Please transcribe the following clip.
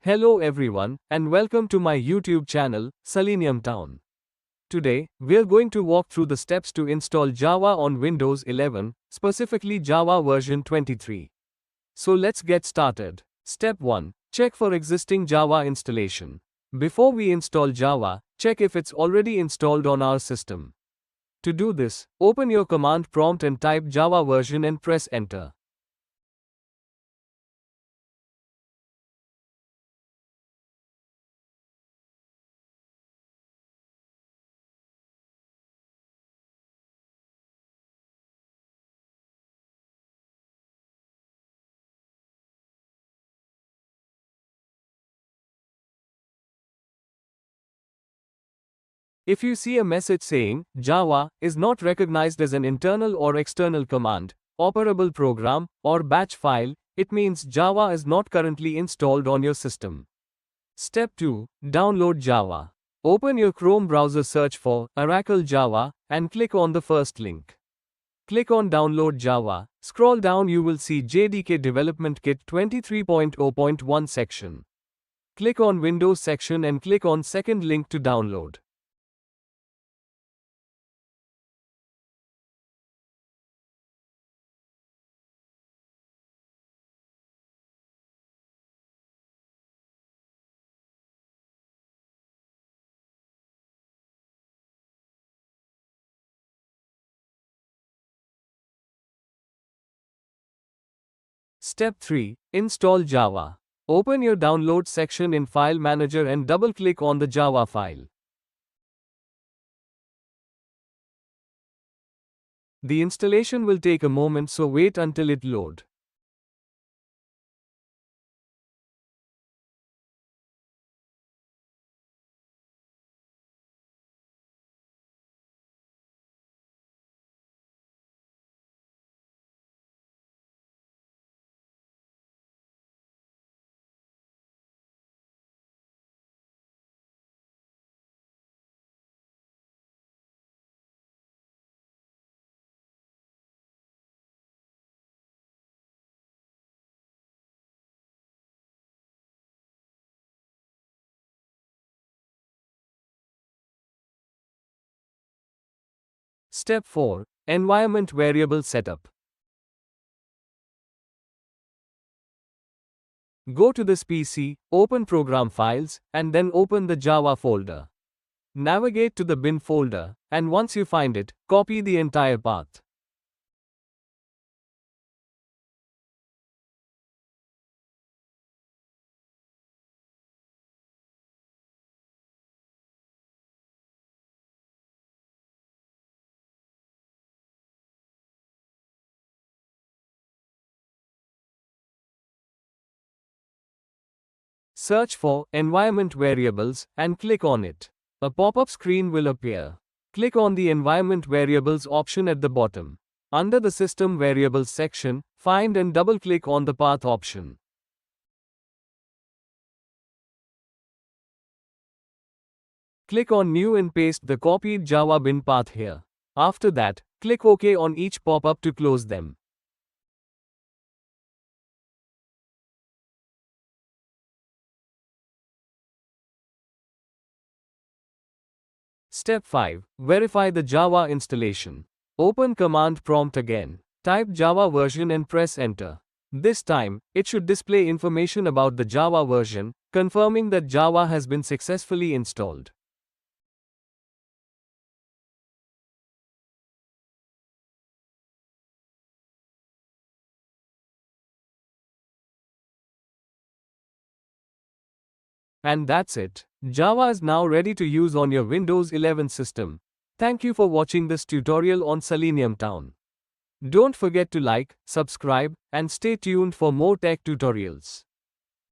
Hello everyone, and welcome to my YouTube channel, Selenium Town. Today, we're going to walk through the steps to install Java on Windows 11, specifically Java version 23. So let's get started. Step 1. Check for existing Java installation. Before we install Java, check if it's already installed on our system. To do this, open your command prompt and type Java version and press enter. If you see a message saying, Java is not recognized as an internal or external command, operable program, or batch file, it means Java is not currently installed on your system. Step 2. Download Java. Open your Chrome browser, search for Oracle Java, and click on the first link. Click on Download Java. Scroll down, you will see JDK Development Kit 23.0.1 section. Click on Windows section and click on second link to download. Step 3. Install Java. Open your download section in File Manager and double-click on the Java file. The installation will take a moment, so wait until it loads. Step 4. Environment Variable Setup. Go to this PC, open Program Files, and then open the Java folder. Navigate to the bin folder, and once you find it, copy the entire path. Search for Environment Variables and click on it. A pop-up screen will appear. Click on the Environment Variables option at the bottom. Under the System Variables section, find and double-click on the Path option. Click on New and paste the copied Java bin path here. After that, click OK on each pop-up to close them. Step 5. Verify the Java installation. Open command prompt again. Type Java version and press enter. This time, it should display information about the Java version, confirming that Java has been successfully installed. And that's it. Java is now ready to use on your Windows 11 system. Thank you for watching this tutorial on Selenium Town. Don't forget to like, subscribe, and stay tuned for more tech tutorials.